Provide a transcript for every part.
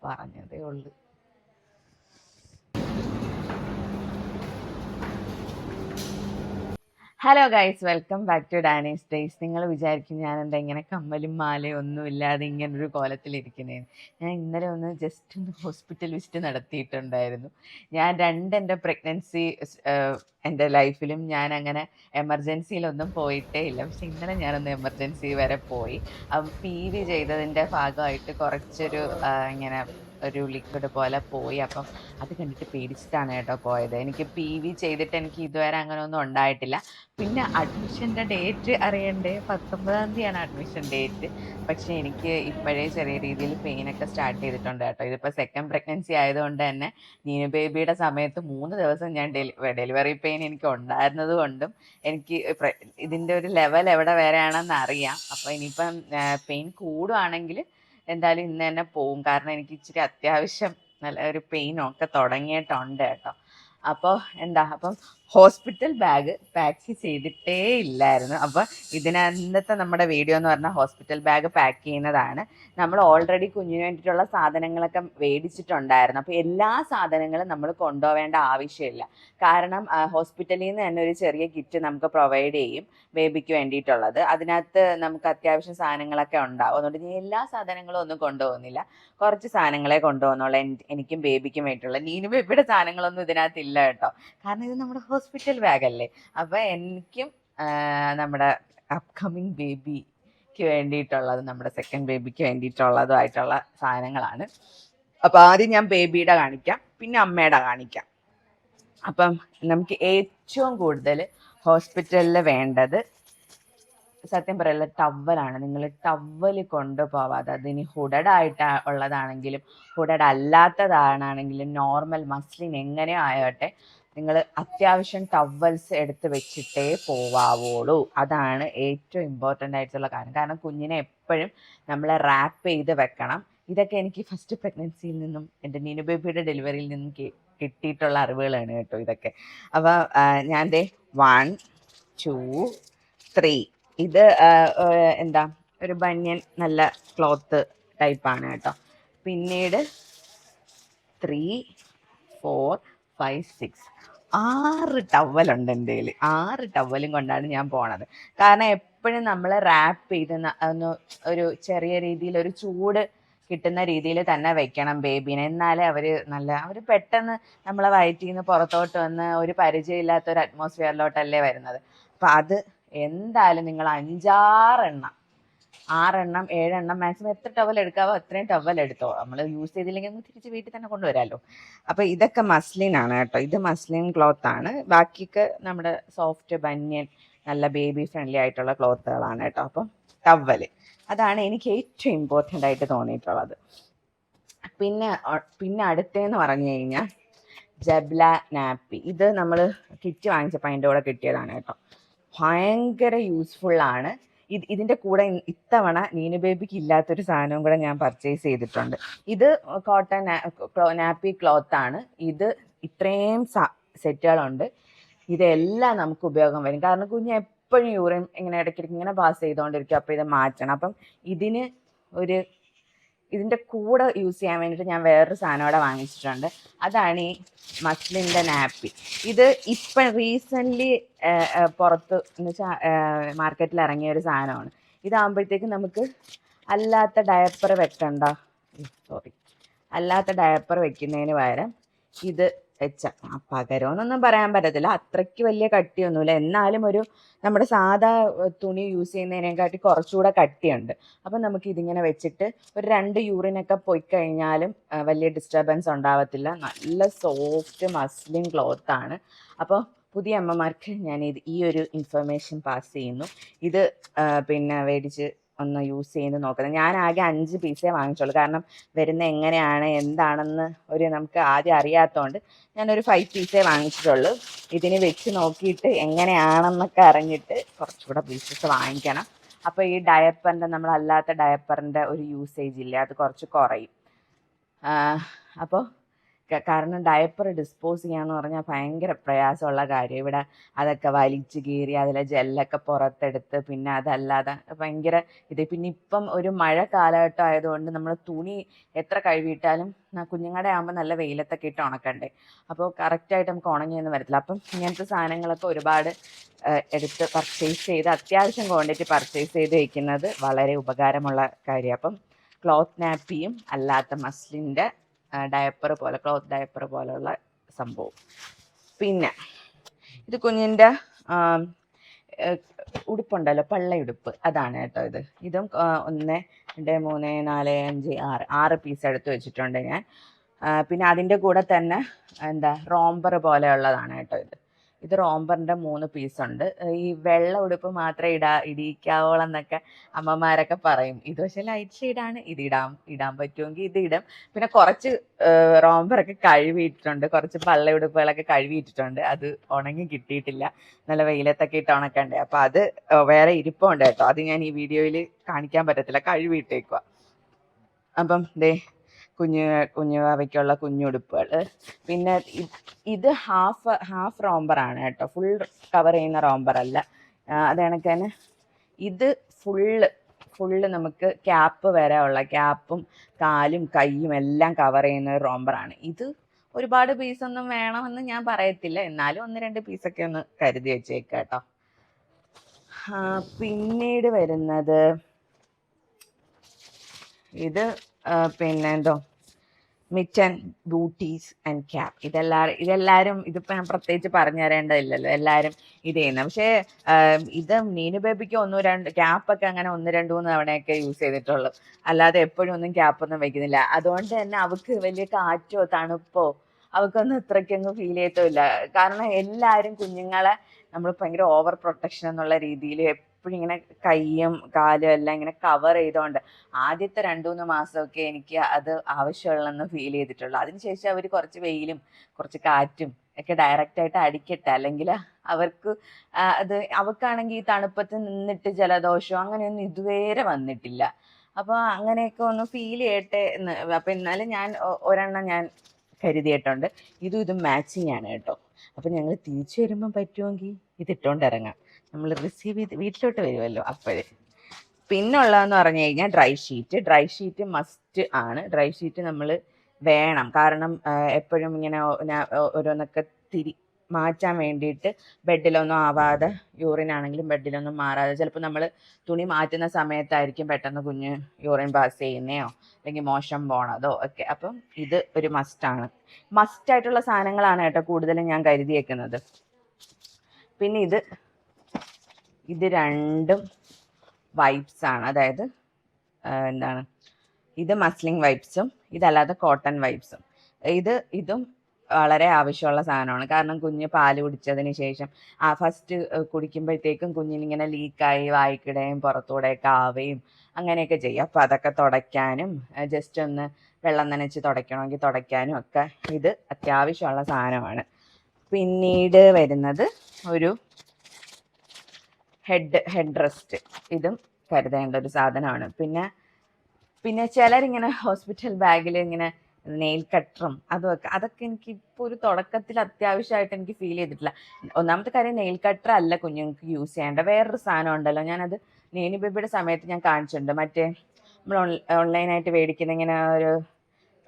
പറഞ്ഞതേ ഉള്ളൂ. Hello guys, welcome back to Danny's days. നിങ്ങൾ വിചാരിക്കും ഞാൻ എന്താ ഇങ്ങനെ കമ്മലും മാലയും ഒന്നും ഇല്ലാതെ ഇങ്ങനൊരു കോലത്തിലിരിക്കുന്നതെന്ന്. ഞാൻ ഇന്നലെ ഒന്ന് ജസ്റ്റ് ഒന്ന് ഹോസ്പിറ്റൽ വിസിറ്റ് നടത്തിയിട്ടുണ്ടായിരുന്നു. ഞാൻ എൻ്റെ പ്രഗ്നൻസി എൻ്റെ ലൈഫിലും ഞാൻ അങ്ങനെ എമർജൻസിയിലൊന്നും പോയിട്ടേ ഇല്ല. പക്ഷെ ഇന്നലെ ഞാനൊന്ന് എമർജൻസി വരെ പോയി. PV ചെയ്തതിൻ്റെ ഭാഗമായിട്ട് കുറച്ചൊരു ഇങ്ങനെ ഒരു ലിക്വിഡ് പോലെ പോയി. അപ്പം അത് കണ്ടിട്ട് പേടിച്ചിട്ടാണ് കേട്ടോ പോയത്. എനിക്ക് PV ചെയ്തിട്ട് എനിക്ക് ഇതുവരെ അങ്ങനെ ഒന്നും ഉണ്ടായിട്ടില്ല. പിന്നെ അഡ്മിഷൻ്റെ ഡേറ്റ് അറിയണ്ടേ, 19-ാം തീയതിയാണ് അഡ്മിഷൻ ഡേറ്റ്. പക്ഷേ എനിക്ക് ഇപ്പോഴേ ചെറിയ രീതിയിൽ പെയിനൊക്കെ സ്റ്റാർട്ട് ചെയ്തിട്ടുണ്ട് കേട്ടോ. ഇതിപ്പോൾ സെക്കൻഡ് പ്രഗ്നൻസി ആയതുകൊണ്ട് തന്നെ നീനു ബേബിയുടെ സമയത്ത് 3 ദിവസം ഞാൻ ഡെലിവറി പെയിൻ എനിക്ക് ഉണ്ടായിരുന്നത് കൊണ്ടും എനിക്ക് ഇതിൻ്റെ ഒരു ലെവൽ എവിടെ വരെയാണെന്ന് അറിയാം. അപ്പോൾ ഇനിയിപ്പം പെയിൻ കൂടുവാണെങ്കിൽ എന്തായാലും ഇന്ന് തന്നെ പോവും. കാരണം എനിക്ക് ഇച്ചിരി അത്യാവശ്യം നല്ല ഒരു പെയിനൊക്കെ തുടങ്ങിയിട്ടുണ്ട് കേട്ടോ. അപ്പോൾ അപ്പം ഹോസ്പിറ്റൽ ബാഗ് പാക്ക് ചെയ്തിട്ടേ ഇല്ലായിരുന്നു. അപ്പോൾ ഇതിനകത്തെ നമ്മുടെ വീഡിയോ എന്ന് പറഞ്ഞാൽ ഹോസ്പിറ്റൽ ബാഗ് പാക്ക് ചെയ്യുന്നതാണ്. നമ്മൾ ഓൾറെഡി കുഞ്ഞിന് വേണ്ടിയിട്ടുള്ള സാധനങ്ങളൊക്കെ മേടിച്ചിട്ടുണ്ടായിരുന്നു. അപ്പോൾ എല്ലാ സാധനങ്ങളും നമ്മൾ കൊണ്ടുപോവേണ്ട ആവശ്യമില്ല. കാരണം ഹോസ്പിറ്റലിൽ നിന്ന് തന്നെ ഒരു ചെറിയ കിറ്റ് നമുക്ക് പ്രൊവൈഡ് ചെയ്യും ബേബിക്ക് വേണ്ടിയിട്ടുള്ളത്. അതിനകത്ത് നമുക്ക് അത്യാവശ്യം സാധനങ്ങളൊക്കെ ഉണ്ടാവും. അതുകൊണ്ട് ഞാൻ എല്ലാ സാധനങ്ങളും ഒന്നും കൊണ്ടുപോകുന്നില്ല, കുറച്ച് സാധനങ്ങളെ കൊണ്ടുപോകുന്നുള്ളൂ. എനിക്കും ബേബിക്കും വേണ്ടിയിട്ടുള്ള. നീനു ബേബിയുടെ സാധനങ്ങളൊന്നും ഇതിനകത്തില്ല കേട്ടോ, കാരണം ഇത് നമ്മുടെ ഹോസ്പിറ്റൽ ബാഗല്ലേ. അപ്പോൾ എനിക്കും നമ്മുടെ അപ്കമിങ് ബേബിക്ക് വേണ്ടിയിട്ടുള്ളത്, നമ്മുടെ സെക്കൻഡ് ബേബിക്ക് വേണ്ടിയിട്ടുള്ളതുമായിട്ടുള്ള സാധനങ്ങളാണ്. അപ്പോൾ ആദ്യം ഞാൻ ബേബിയുടെ കാണിക്കാം, പിന്നെ അമ്മയുടെ കാണിക്കാം. അപ്പം നമുക്ക് ഏറ്റവും കൂടുതൽ ഹോസ്പിറ്റലിൽ വേണ്ടത് സത്യം പറയല്ല ടവലാണ്. നിങ്ങൾ ടവൽ കൊണ്ടുപോവാതെ, അതിന് ഹുഡഡായിട്ട് ഉള്ളതാണെങ്കിലും ഹുഡഡ് അല്ലാത്തതാണെങ്കിലും നോർമൽ മസ്ലിൻ എങ്ങനെ ആയോട്ടെ, നിങ്ങൾ അത്യാവശ്യം ടവൽസ് എടുത്ത് വെച്ചിട്ടേ പോവാവുള്ളൂ. അതാണ് ഏറ്റവും ഇമ്പോർട്ടൻ്റ് ആയിട്ടുള്ള കാര്യം. കാരണം കുഞ്ഞിനെ എപ്പോഴും നമ്മൾ റാപ്പ് ചെയ്ത് വെക്കണം. ഇതൊക്കെ എനിക്ക് ഫസ്റ്റ് പ്രഗ്നൻസിയിൽ നിന്നും എൻ്റെ നീനു ബേബിയുടെ ഡെലിവറിയിൽ നിന്നും കിട്ടിയിട്ടുള്ള അറിവുകളാണ് കേട്ടോ ഇതൊക്കെ. അപ്പോൾ ഞാൻ 1 2 3 ഇത് എന്താ ഒരു ബനിയൻ നല്ല ക്ലോത്ത് ടൈപ്പാണ് കേട്ടോ. പിന്നീട് 3 4 5 6 6 ടവലുണ്ട് എൻ്റെ കയ്യിൽ. 6 ടവലും കൊണ്ടാണ് ഞാൻ പോണത്. കാരണം എപ്പോഴും നമ്മൾ റാപ്പ് ചെയ്ത് ഒന്ന് ഒരു ചെറിയ രീതിയിൽ ഒരു ചൂട് കിട്ടുന്ന രീതിയിൽ തന്നെ വെക്കണം ബേബീനെ. എന്നാലേ അവർ പെട്ടെന്ന് നമ്മളെ വയറ്റിൽ നിന്ന് പുറത്തോട്ട് വന്ന് ഒരു പരിചയമില്ലാത്ത ഒരു അറ്റ്മോസ്ഫിയറിലോട്ടല്ലേ വരുന്നത്. അപ്പം അത് എന്തായാലും നിങ്ങൾ 5-6 എണ്ണം, 6 എണ്ണം 7 എണ്ണം മാക്സിമം എത്ര ടവൽ എടുക്കാവോ അത്രയും ടവൽ എടുത്തോ. നമ്മൾ യൂസ് ചെയ്തില്ലെങ്കിൽ നമുക്ക് തിരിച്ച് വീട്ടിൽ തന്നെ കൊണ്ടുവരാമല്ലോ. അപ്പോൾ ഇതൊക്കെ മസ്ലിൻ ആണ് കേട്ടോ. ഇത് മസ്ലിൻ ക്ലോത്ത് ആണ്. ബാക്കിയൊക്കെ നമ്മുടെ സോഫ്റ്റ് ബനിയൻ നല്ല ബേബി ഫ്രണ്ട്ലി ആയിട്ടുള്ള ക്ലോത്തുകളാണ് കേട്ടോ. അപ്പം ടവൽ അതാണ് എനിക്ക് ഏറ്റവും ഇമ്പോർട്ടൻ്റ് ആയിട്ട് തോന്നിയിട്ടുള്ളത്. പിന്നെ അടുത്തേന്ന് പറഞ്ഞു കഴിഞ്ഞാൽ ജബ്ല നാപ്പി. ഇത് നമ്മൾ കിറ്റ് വാങ്ങിച്ചപ്പോൾ അതിൻ്റെ കൂടെ കിട്ടിയതാണ് കേട്ടോ. ഭയങ്കര യൂസ്ഫുള്ളാണ്. ഇതിൻ്റെ കൂടെ ഇത്തവണ നീനു ബേബിക്ക് ഇല്ലാത്തൊരു സാധനവും കൂടെ ഞാൻ പർച്ചേസ് ചെയ്തിട്ടുണ്ട്. ഇത് കോട്ടൺ നാപ്പി ക്ലോത്താണ്. ഇത് ഇത്രയും സെറ്റുകളുണ്ട്. ഇതെല്ലാം നമുക്ക് ഉപയോഗം വരും. കാരണം കുഞ്ഞ് എപ്പോഴും യൂറിൻ ഇങ്ങനെ ഇടയ്ക്കിടയ്ക്ക് ഇങ്ങനെ പാസ് ചെയ്തുകൊണ്ടിരിക്കും. അപ്പോൾ ഇത് മാറ്റണം. അപ്പം ഇതിൻ്റെ കൂടെ യൂസ് ചെയ്യാൻ വേണ്ടിയിട്ട് ഞാൻ വേറൊരു സാധനം ഇവിടെ വാങ്ങിച്ചിട്ടുണ്ട്. അതാണ് ഈ മസ്ലിൻ്റെ നാപ്പി. ഇത് ഇപ്പം റീസെൻ്റ്ലി പുറത്ത് എന്ന് വെച്ചാൽ മാർക്കറ്റിൽ ഇറങ്ങിയ ഒരു സാധനമാണ്. ഇതാകുമ്പോഴത്തേക്ക് നമുക്ക് അല്ലാത്ത ഡയപ്പർ വെക്കുന്നതിന് പകരം ഇത് പകരമെന്നൊന്നും പറയാൻ പറ്റത്തില്ല, അത്രയ്ക്ക് വലിയ കട്ടിയൊന്നുമില്ല. എന്നാലും നമ്മുടെ സാധാ തുണി യൂസ് ചെയ്യുന്നതിനെക്കാട്ടി കുറച്ചുകൂടെ കട്ടിയുണ്ട്. അപ്പം നമുക്ക് ഇതിങ്ങനെ വെച്ചിട്ട് ഒരു 2 യൂറിനൊക്കെ പോയി കഴിഞ്ഞാലും വലിയ ഡിസ്റ്റർബൻസ് ഉണ്ടാവത്തില്ല. നല്ല സോഫ്റ്റ് മസ്ലിൻ ക്ലോത്താണ്. അപ്പോൾ പുതിയ അമ്മമാർക്ക് ഞാൻ ഈ ഒരു ഇൻഫർമേഷൻ പാസ് ചെയ്യുന്നു. ഇത് പിന്നെ മേടിച്ച് ഒന്ന് യൂസ് ചെയ്ത് നോക്കുന്നത്. ഞാൻ ആകെ 5 പീസേ വാങ്ങിച്ചുള്ളൂ. കാരണം വരുന്ന എങ്ങനെയാണ് എന്താണെന്ന് നമുക്ക് ആദ്യം അറിയാത്തതുകൊണ്ട് ഞാനൊരു 5 പീസേ വാങ്ങിച്ചിട്ടുള്ളൂ. ഇതിന് വെച്ച് നോക്കിയിട്ട് എങ്ങനെയാണെന്നൊക്കെ അറിഞ്ഞിട്ട് കുറച്ചുകൂടെ പീസസ് വാങ്ങിക്കണം. അപ്പോൾ ഈ ഡയപ്പറിൻ്റെ, നമ്മളല്ലാത്ത ഡയപ്പറിൻ്റെ ഒരു യൂസേജ് ഇല്ലേ, അത് കുറച്ച് കുറയും. അപ്പോൾ കാരണം ഡയപ്പർ ഡിസ്പോസ് ചെയ്യാന്ന് പറഞ്ഞാൽ ഭയങ്കര പ്രയാസമുള്ള കാര്യം. ഇവിടെ അതൊക്കെ വലിച്ചു കീറി അതിലെ ജെല്ലൊക്കെ പുറത്തെടുത്ത് പിന്നെ അതല്ലാതെ ഭയങ്കര പിന്നെ ഇപ്പം ഒരു മഴ കാലഘട്ടം ആയതുകൊണ്ട് നമ്മൾ തുണി എത്ര കഴുകിയിട്ടാലും കുഞ്ഞുങ്ങളുടെ ആകുമ്പോൾ നല്ല വെയിലത്തൊക്കെ ഇട്ട് ഉണക്കണ്ടേ, അപ്പോൾ കറക്റ്റായിട്ട് നമുക്ക് ഉണങ്ങിയൊന്നും വരത്തില്ല. അപ്പം ഇങ്ങനത്തെ സാധനങ്ങളൊക്കെ ഒരുപാട് എടുത്ത് പർച്ചേസ് ചെയ്ത് അത്യാവശ്യം ക്വാണ്ടിറ്റി പർച്ചേസ് ചെയ്ത് വയ്ക്കുന്നത് വളരെ ഉപകാരമുള്ള കാര്യം. അപ്പം ക്ലോത്ത് നാപ്പിയും അല്ലാത്ത മസ്ലിൻ്റെ ഡയപ്പർ പോലെ ക്ലോത്ത് ഡയപ്പർ പോലെയുള്ള സംഭവം. പിന്നെ ഇത് കുഞ്ഞിൻ്റെ ഉടുപ്പുണ്ടല്ലോ, പള്ളയുടുപ്പ്, അതാണ് കേട്ടോ ഇത്. ഇതും 1 2 3 4 5 6 പീസ് എടുത്ത് വെച്ചിട്ടുണ്ട് ഞാൻ. പിന്നെ അതിൻ്റെ കൂടെ തന്നെ റോംബർ പോലെയുള്ളതാണ് കേട്ടോ ഇത്. ഇത് റോംബറിൻ്റെ 3 പീസുണ്ട്. ഈ വെള്ള ഉടുപ്പ് മാത്രമേ ഇടിക്കാവോളം എന്നൊക്കെ അമ്മമാരൊക്കെ പറയും. ഇത് പക്ഷേ ലൈറ്റ് ഷെയ്ഡാണ്. ഇത് ഇടാൻ പറ്റുമെങ്കിൽ ഇത് ഇടും. പിന്നെ കുറച്ച് റോംബറൊക്കെ കഴുകിയിട്ടുണ്ട്, കുറച്ച് പള്ള ഉടുപ്പുകളൊക്കെ കഴുകിയിട്ടിട്ടുണ്ട്. അത് ഉണങ്ങി കിട്ടിയിട്ടില്ല, നല്ല വെയിലത്തൊക്കെ ഇട്ട് ഉണക്കണ്ടേ. അപ്പം അത് വേറെ ഇരിപ്പുണ്ട് കേട്ടോ. അത് ഞാൻ ഈ വീഡിയോയിൽ കാണിക്കാൻ പറ്റത്തില്ല, കഴുകിയിട്ടേക്കുക. അപ്പം കുഞ്ഞു അവയ്ക്കുള്ള കുഞ്ഞുടുപ്പുകൾ. പിന്നെ ഇത് ഹാഫ് റോംബറാണ് കേട്ടോ, ഫുൾ കവർ ചെയ്യുന്ന റോംബറല്ല. അത് കണക്ക് തന്നെ ഇത് ഫുള്ള് നമുക്ക് ക്യാപ്പ് വരെ ഉള്ള, ക്യാപ്പും കാലും കൈയും എല്ലാം കവർ ചെയ്യുന്ന ഒരു റോംബറാണ്. ഇത് ഒരുപാട് പീസൊന്നും വേണമെന്ന് ഞാൻ പറയത്തില്ല, എന്നാലും 1-2 പീസൊക്കെ ഒന്ന് കരുതി വെച്ചേക്കാം കേട്ടോ. പിന്നീട് വരുന്നത് ഇത് പിന്നെ മിറ്റൻ ബൂട്ടീസ് ആൻഡ് ക്യാപ്പ്. ഇതെല്ലാവരും ഇതിപ്പോൾ ഞാൻ പ്രത്യേകിച്ച് പറഞ്ഞു തരേണ്ടതില്ലല്ലോ, എല്ലാവരും ഇത് ചെയ്യുന്നത്. പക്ഷേ ഇത് നീനു ബേബിക്ക് 1-2 ക്യാപ്പൊക്കെ അങ്ങനെ 1-2-3 തവണയൊക്കെ യൂസ് ചെയ്തിട്ടുള്ളൂ, അല്ലാതെ എപ്പോഴും ഒന്നും ക്യാപ്പൊന്നും വയ്ക്കുന്നില്ല. അതുകൊണ്ട് തന്നെ അവൾക്ക് വലിയ കാറ്റോ തണുപ്പോ അവൾക്കൊന്നും ഇത്രയ്ക്കൊന്നും ഫീൽ ചെയ്യത്തുമില്ല. കാരണം എല്ലാവരും കുഞ്ഞുങ്ങളെ നമ്മൾ ഭയങ്കര ഓവർ പ്രൊട്ടക്ഷൻ എന്നുള്ള രീതിയിൽ എപ്പോഴും ഇങ്ങനെ കൈയും കാലും എല്ലാം ഇങ്ങനെ കവർ ചെയ്തുകൊണ്ട് ആദ്യത്തെ 2-3 മാസമൊക്കെ എനിക്ക് അത് ആവശ്യമുള്ളതെന്ന് ഫീൽ ചെയ്തിട്ടുള്ളൂ. അതിനുശേഷം അവർ കുറച്ച് വെയിലും കുറച്ച് കാറ്റും ഒക്കെ ഡയറക്റ്റായിട്ട് അടിക്കട്ടെ, അല്ലെങ്കിൽ അവൾക്കാണെങ്കിൽ ഈ തണുപ്പത്ത് നിന്നിട്ട് ജലദോഷം അങ്ങനെയൊന്നും ഇതുവരെ വന്നിട്ടില്ല. അപ്പോൾ അങ്ങനെയൊക്കെ ഒന്ന് ഫീൽ ചെയ്യട്ടെ എന്ന്. അപ്പം എന്നാലും ഞാൻ ഒരെണ്ണം ഞാൻ കരുതിയിട്ടുണ്ട്. ഇതും മാച്ചിങ് ആണ് കേട്ടോ. അപ്പം ഞങ്ങൾ തിരിച്ചു വരുമ്പം പറ്റുമെങ്കിൽ ഇതിട്ടുകൊണ്ട് ഇറങ്ങാം, നമ്മൾ റിസീവ് ചെയ്ത് വീട്ടിലോട്ട് വരുമല്ലോ അപ്പോഴേ. പിന്നെ ഉള്ളതെന്ന് പറഞ്ഞു കഴിഞ്ഞാൽ ഡ്രൈ ഷീറ്റ് മസ്റ്റ് ആണ്. ഡ്രൈ ഷീറ്റ് നമ്മൾ വേണം, കാരണം എപ്പോഴും ഇങ്ങനെ ഓരോന്നൊക്കെ മാറ്റാൻ വേണ്ടിയിട്ട് ബെഡിലൊന്നും ആവാതെ, യൂറിനാണെങ്കിലും ബെഡിലൊന്നും മാറാതെ, ചിലപ്പോൾ നമ്മൾ തുണി മാറ്റുന്ന സമയത്തായിരിക്കും പെട്ടെന്ന് കുഞ്ഞ് യൂറിൻ പാസ് ചെയ്യുന്നയോ അല്ലെങ്കിൽ മോശം പോണതോ ഒക്കെ. അപ്പം ഇത് ഒരു മസ്റ്റായിട്ടുള്ള സാധനങ്ങളാണ് കേട്ടോ കൂടുതലും ഞാൻ കരുതിയേക്കുന്നത്. പിന്നെ ഇത് രണ്ടും വൈപ്സ് ആണ്, അതായത് ഇത് മസ്ലിംഗ് വൈപ്സും ഇതല്ലാതെ കോട്ടൺ വൈപ്സും. ഇതും വളരെ ആവശ്യമുള്ള സാധനമാണ്. കാരണം കുഞ്ഞ് പാല് കുടിച്ചതിന് ശേഷം ഫസ്റ്റ് കുടിക്കുമ്പോഴത്തേക്കും കുഞ്ഞിനിങ്ങനെ ലീക്കായി വായിക്കിടയും പുറത്തൂടെയൊക്കെ ആവുകയും അങ്ങനെയൊക്കെ ചെയ്യും. അപ്പോൾ അതൊക്കെ തുടയ്ക്കാനും ജസ്റ്റ് ഒന്ന് വെള്ളം നനച്ച് തുടയ്ക്കണമെങ്കിൽ തുടയ്ക്കാനും ഒക്കെ ഇത് അത്യാവശ്യമുള്ള സാധനമാണ്. പിന്നീട് വരുന്നത് ഒരു ഹെഡ് റെസ്റ്റ്. ഇതും കരുതേണ്ട ഒരു സാധനമാണ്. പിന്നെ ചിലരിങ്ങനെ ഹോസ്പിറ്റൽ ബാഗിൽ ഇങ്ങനെ നെയിൽ കട്ടറും അതൊക്കെ എനിക്ക് ഇപ്പോൾ ഒരു തുടക്കത്തിൽ അത്യാവശ്യമായിട്ട് എനിക്ക് ഫീൽ ചെയ്തിട്ടില്ല. ഒന്നാമത്തെ കാര്യം, നെയിൽ കട്ടർ അല്ല കുഞ്ഞുങ്ങൾക്ക് യൂസ് ചെയ്യേണ്ട, വേറൊരു സാധനം ഉണ്ടല്ലോ, ഞാനത് നീനു ബേബിയുടെ സമയത്ത് ഞാൻ കാണിച്ചിട്ടുണ്ട്. മറ്റേ നമ്മൾ ഓൺലൈനായിട്ട് മേടിക്കുന്ന ഇങ്ങനെ ഒരു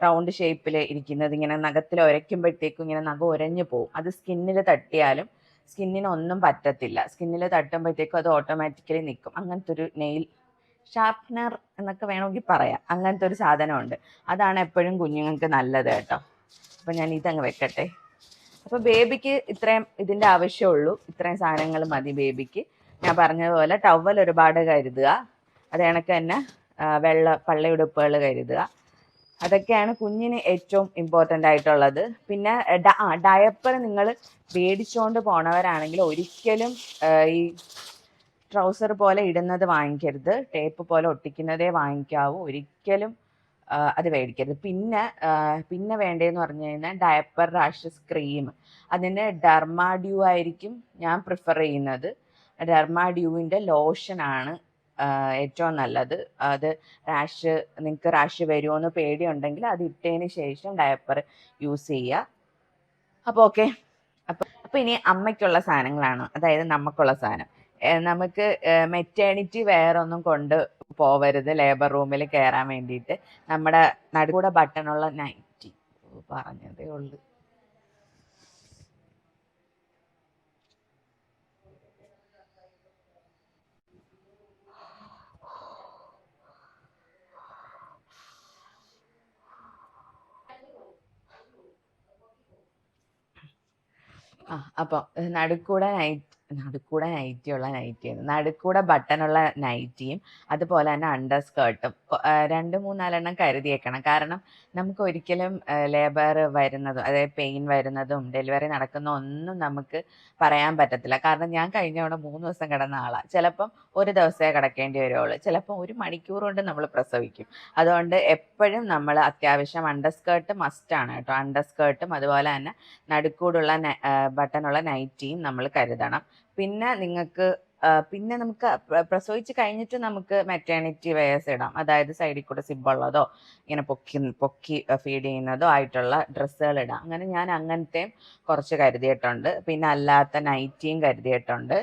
റൗണ്ട് ഷേപ്പിൽ ഇരിക്കുന്നത്, ഇങ്ങനെ നഖത്തിൽ ഉരയ്ക്കുമ്പോഴത്തേക്കും ഇങ്ങനെ നഖം ഉരഞ്ഞു പോകും. അത് സ്കിന്നിൽ തട്ടിയാലും സ്കിന്നിനൊന്നും പറ്റത്തില്ല, സ്കിന്നിൽ തട്ടുമ്പോഴത്തേക്കും അത് ഓട്ടോമാറ്റിക്കലി നിൽക്കും. അങ്ങനത്തെ ഒരു നെയിൽ ഷാർപ്നർ എന്നൊക്കെ വേണമെങ്കിൽ പറയാം, അങ്ങനത്തെ ഒരു സാധനമുണ്ട്. അതാണ് എപ്പോഴും കുഞ്ഞുങ്ങൾക്ക് നല്ലത് കേട്ടോ. അപ്പം ഞാൻ ഇതങ്ങ് വെക്കട്ടെ. അപ്പോൾ ബേബിക്ക് ഇതിൻ്റെ ആവശ്യമുള്ളൂ, ഇത്രയും സാധനങ്ങൾ മതി ബേബിക്ക്. ഞാൻ പറഞ്ഞതുപോലെ ടവൽ ഒരുപാട് കരുതുക, അത് കണക്ക് തന്നെ പള്ളയുടുപ്പുകൾ കരുതുക. അതൊക്കെയാണ് കുഞ്ഞിന് ഏറ്റവും ഇമ്പോർട്ടൻ്റ് ആയിട്ടുള്ളത്. പിന്നെ ഡയപ്പർ നിങ്ങൾ മേടിച്ചുകൊണ്ട് പോണവരാണെങ്കിൽ ഒരിക്കലും ഈ ട്രൗസർ പോലെ ഇടുന്നത് വാങ്ങിക്കരുത്, ടേപ്പ് പോലെ ഒട്ടിക്കുന്നതേ വാങ്ങിക്കാവൂ, ഒരിക്കലും അത് മേടിക്കരുത്. പിന്നെ വേണ്ടതെന്ന് പറഞ്ഞു കഴിഞ്ഞാൽ ഡയപ്പർ റാഷസ് ക്രീം. അതിന് ഡെർമാഡ്യൂ ആയിരിക്കും ഞാൻ പ്രിഫർ ചെയ്യുന്നത്. ഡെർമാഡ്യൂവിൻ്റെ ലോഷനാണ് ഏറ്റവും നല്ലത്. അത് നിങ്ങൾക്ക് റാഷ് വരുമോ എന്ന് പേടിയുണ്ടെങ്കിൽ അത് ഇട്ടതിന് ശേഷം ഡയപ്പർ യൂസ് ചെയ്യുക. അപ്പോൾ ഓക്കെ. അപ്പോൾ ഇനി അമ്മയ്ക്കുള്ള സാധനങ്ങളാണ്, അതായത് നമുക്കുള്ള സാധനം. നമുക്ക് മെറ്റേണിറ്റി വെയർ ഒന്നും കൊണ്ട് പോവരുത് ലേബർ റൂമിൽ കയറാൻ വേണ്ടിയിട്ട്. നമ്മുടെ നടുക്കൂടെ ബട്ടണുള്ള നൈറ്റി പറഞ്ഞതേ ഉള്ളൂ. അപ്പോൾ നടുക്കൂടെ നൈറ്റിയുള്ള നൈറ്റിയാണ്, നടുക്കൂടെ ബട്ടണുള്ള നൈറ്റിയും അതുപോലെ തന്നെ അണ്ടർ സ്കേർട്ടും 2-3-4 കരുതി വെക്കണം. കാരണം നമുക്ക് ഒരിക്കലും ലേബർ വരുന്നതും അതായത് പെയിൻ വരുന്നതും ഡെലിവറി നടക്കുന്ന ഒന്നും നമുക്ക് പറയാൻ പറ്റത്തില്ല. കാരണം ഞാൻ കഴിഞ്ഞ തവണ 3 ദിവസം കിടന്ന ആളാണ്. ചിലപ്പം 1 ദിവസമേ കിടക്കേണ്ടി വരുള്ളൂ, ചിലപ്പം 1 മണിക്കൂർ കൊണ്ട് നമ്മൾ പ്രസവിക്കും. അതുകൊണ്ട് എപ്പോഴും നമ്മൾ അത്യാവശ്യം അണ്ടർ സ്കേർട്ട് മസ്റ്റാണ് കേട്ടോ. അണ്ടർ സ്കേർട്ടും അതുപോലെ തന്നെ നടുക്കൂടുള്ള ബട്ടണുള്ള നൈറ്റിയും നമ്മൾ കരുതണം. പിന്നെ നമുക്ക് പ്രസവിച്ച് കഴിഞ്ഞിട്ട് നമുക്ക് മെറ്റേണിറ്റി വെയേഴ്സ് ഇടാം. അതായത് സൈഡിൽ കൂടെ സിബുള്ളതോ ഇങ്ങനെ പൊക്കി ഫീഡ് ചെയ്യുന്നതോ ആയിട്ടുള്ള ഡ്രസ്സുകൾ ഇടാം. അങ്ങനെ ഞാൻ അങ്ങനത്തെയും കുറച്ച് കരുതിയിട്ടുണ്ട്. പിന്നെ അല്ലാത്ത നൈറ്റിയും കരുതിയിട്ടുണ്ട്.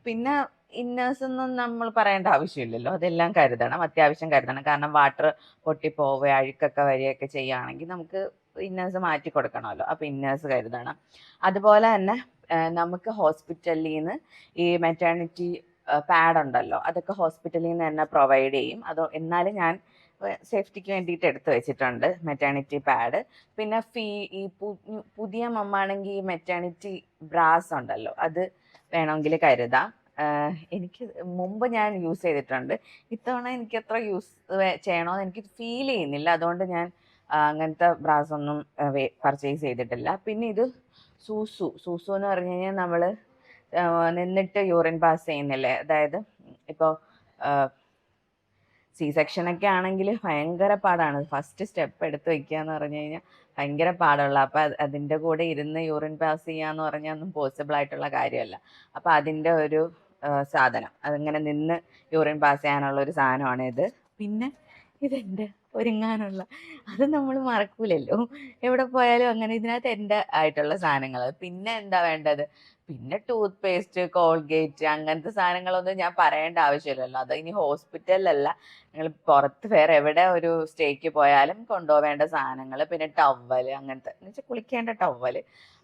പിന്നെ ഇന്നേഴ്സ് ഒന്നും നമ്മൾ പറയേണ്ട ആവശ്യമില്ലല്ലോ, അതെല്ലാം കരുതണം, അത്യാവശ്യം കരുതണം. കാരണം വാട്ടർ പൊട്ടിപ്പോവുക അഴുക്കൊക്കെ വരികയൊക്കെ ചെയ്യുകയാണെങ്കിൽ നമുക്ക് ഇന്നേഴ്സ് മാറ്റി കൊടുക്കണമല്ലോ, അപ്പോൾ ഇന്നേഴ്സ് കരുതണം. അതുപോലെ തന്നെ നമുക്ക് ഹോസ്പിറ്റലിൽ നിന്ന് ഈ മെറ്റേണിറ്റി പാഡ് ഉണ്ടല്ലോ, അതൊക്കെ ഹോസ്പിറ്റലിൽ നിന്ന് തന്നെ പ്രൊവൈഡ് ചെയ്യും. എന്നാലും ഞാൻ സേഫ്റ്റിക്ക് വേണ്ടിയിട്ട് എടുത്തു വെച്ചിട്ടുണ്ട് മെറ്റേണിറ്റി പാഡ്. പിന്നെ ഈ പുതിയ മമ്മാണെങ്കിൽ ഈ മെറ്റേണിറ്റി ബ്രാസ് ഉണ്ടല്ലോ, അത് വേണമെങ്കിൽ കരുതാം. എനിക്ക് മുമ്പ് ഞാൻ യൂസ് ചെയ്തിട്ടുണ്ട്. ഇത്തവണ എനിക്ക് എത്ര യൂസ് ചെയ്യണമെന്ന് എനിക്ക് ഫീൽ ചെയ്യുന്നില്ല. അതുകൊണ്ട് ഞാൻ അങ്ങനത്തെ ബ്രാസ് ഒന്നും പർച്ചേസ് ചെയ്തിട്ടില്ല. പിന്നെ ഇത് സൂസു എന്ന് പറഞ്ഞു കഴിഞ്ഞാൽ നമ്മൾ നിന്നിട്ട് യൂറിൻ പാസ് ചെയ്യുന്നില്ലേ, അതായത് ഇപ്പോൾ സെക്ഷനൊക്കെ ആണെങ്കിൽ ഭയങ്കര പാടാണ്. ഫസ്റ്റ് സ്റ്റെപ്പ് എടുത്ത് വയ്ക്കുക എന്ന് പറഞ്ഞു കഴിഞ്ഞാൽ ഭയങ്കര പാടുള്ള. അപ്പം അതിൻ്റെ കൂടെ ഇരുന്ന് യൂറിൻ പാസ് ചെയ്യുക എന്ന് പറഞ്ഞാൽ ഒന്നും പോസിബിൾ ആയിട്ടുള്ള കാര്യമല്ല. അപ്പം അതിൻ്റെ ഒരു സാധനം, അതിങ്ങനെ നിന്ന് യൂറിൻ പാസ് ചെയ്യാനുള്ള ഒരു സാധനമാണ് ഇത്. പിന്നെ ഇതെൻ്റെ ഒരുങ്ങാനുള്ള, അത് നമ്മൾ മറക്കൂലല്ലോ എവിടെ പോയാലും. അങ്ങനെ ഇതിനകത്ത് എൻ്റെ ആയിട്ടുള്ള സാധനങ്ങൾ. പിന്നെ എന്താ വേണ്ടത്, പിന്നെ ടൂത്ത് പേസ്റ്റ്, കോൾഗേറ്റ്, അങ്ങനത്തെ സാധനങ്ങളൊന്നും ഞാൻ പറയേണ്ട ആവശ്യമില്ലല്ലോ. അത് ഇനി ഹോസ്പിറ്റലിലല്ല, നിങ്ങൾ പുറത്ത് വേറെ എവിടെ ഒരു സ്റ്റേക്ക് പോയാലും കൊണ്ടുപോവേണ്ട സാധനങ്ങൾ. പിന്നെ ടവൽ, അങ്ങനത്തെ എന്ന് വെച്ചാൽ കുളിക്കേണ്ട ടവൽ,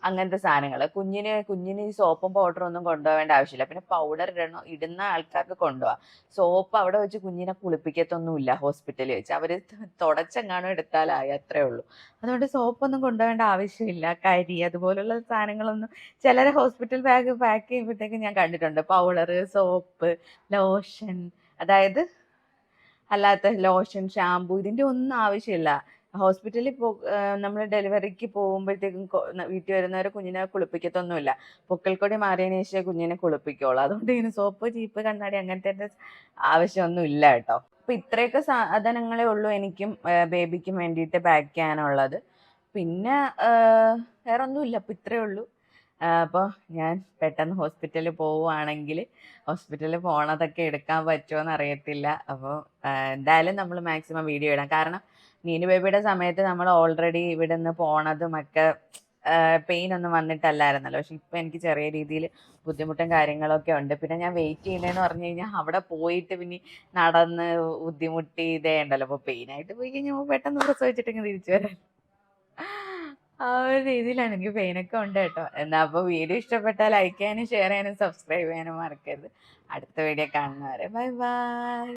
അങ്ങനത്തെ സാധനങ്ങൾ. കുഞ്ഞിന് ഈ സോപ്പും പൗഡറും ഒന്നും കൊണ്ടുപോവേണ്ട ആവശ്യമില്ല. പിന്നെ പൗഡർ ഇടുന്ന ആൾക്കാർക്ക് കൊണ്ടുപോകാം. സോപ്പ് അവിടെ വെച്ച് കുഞ്ഞിനെ കുളിപ്പിക്കത്തൊന്നുമില്ല ഹോസ്പിറ്റലിൽ വെച്ച്, അവർ തുടച്ചെങ്ങാനും എടുത്താലായി, അത്രേ ഉള്ളൂ. അതുകൊണ്ട് സോപ്പൊന്നും കൊണ്ടുപോകേണ്ട ആവശ്യമില്ല. കരി അതുപോലുള്ള സാധനങ്ങളൊന്നും ചിലരെ ഹോസ്പിറ്റൽ ബാഗ് പാക്ക് ചെയ്യുമ്പോഴത്തേക്കും ഞാൻ കണ്ടിട്ടുണ്ട്. പൗഡർ, സോപ്പ്, ലോഷൻ, അതായത് അല്ലാത്ത ലോഷൻ, ഷാമ്പു, ഇതിൻ്റെ ഒന്നും ആവശ്യമില്ല. ഹോസ്പിറ്റലിൽ നമ്മൾ ഡെലിവറിക്ക് പോകുമ്പോഴത്തേക്കും വീട്ടിൽ വരുന്നവരെ കുഞ്ഞിനെ കുളിപ്പിക്കത്തൊന്നുമില്ല. പൊക്കിൾക്കൊടി മാറിയതിന് ശേഷം കുഞ്ഞിനെ കുളിപ്പിക്കുള്ളൂ. അതുകൊണ്ട് ഇതിന് സോപ്പ്, ചീപ്പ്, കണ്ണാടി അങ്ങനത്തെ ആവശ്യമൊന്നും ഇല്ല കേട്ടോ. അപ്പം ഇത്രയൊക്കെ സാധനങ്ങളേ ഉള്ളൂ എനിക്കും ബേബിക്കും വേണ്ടിയിട്ട് പാക്ക് ചെയ്യാനുള്ളത്. പിന്നെ വേറെ ഒന്നുമില്ല, അപ്പം ഇത്രയേ ഉള്ളൂ. അപ്പോൾ ഞാൻ പെട്ടെന്ന് ഹോസ്പിറ്റലിൽ പോവുകയാണെങ്കിൽ ഹോസ്പിറ്റലിൽ പോണതൊക്കെ എടുക്കാൻ പറ്റുമോ എന്ന് അറിയത്തില്ല. അപ്പോൾ എന്തായാലും നമ്മൾ മാക്സിമം വീഡിയോ ഇടാം. കാരണം നീനു ബേബിയുടെ സമയത്ത് നമ്മൾ ഓൾറെഡി ഇവിടെ നിന്ന് പോണതും ഒക്കെ പെയിൻ ഒന്നും വന്നിട്ടല്ലായിരുന്നല്ലോ. പക്ഷെ ഇപ്പം എനിക്ക് ചെറിയ രീതിയിൽ ബുദ്ധിമുട്ടും കാര്യങ്ങളൊക്കെ ഉണ്ട്. പിന്നെ ഞാൻ വെയിറ്റ് ചെയ്യുന്നതെന്ന് പറഞ്ഞു കഴിഞ്ഞാൽ അവിടെ പോയിട്ട് പിന്നെ നടന്ന് ബുദ്ധിമുട്ടി ഇതേ ഉണ്ടല്ലോ. അപ്പോൾ പെയിനായിട്ട് പോയി കഴിഞ്ഞാൽ പെട്ടെന്ന് പ്രസവിച്ചിട്ടെങ്കിൽ തിരിച്ചു വരാൻ ആ ഒരു രീതിയിലാണ്. എനിക്ക് പെയിനൊക്കെ ഉണ്ട് കേട്ടോ. എന്നാൽ അപ്പോൾ വീഡിയോ ഇഷ്ടപ്പെട്ടാൽ ലൈക്ക് ചെയ്യാനും ഷെയർ ചെയ്യാനും സബ്സ്ക്രൈബ് ചെയ്യാനും മറക്കരുത്. അടുത്ത വീഡിയോ കാണുന്നവരെ ബൈ ബൈ.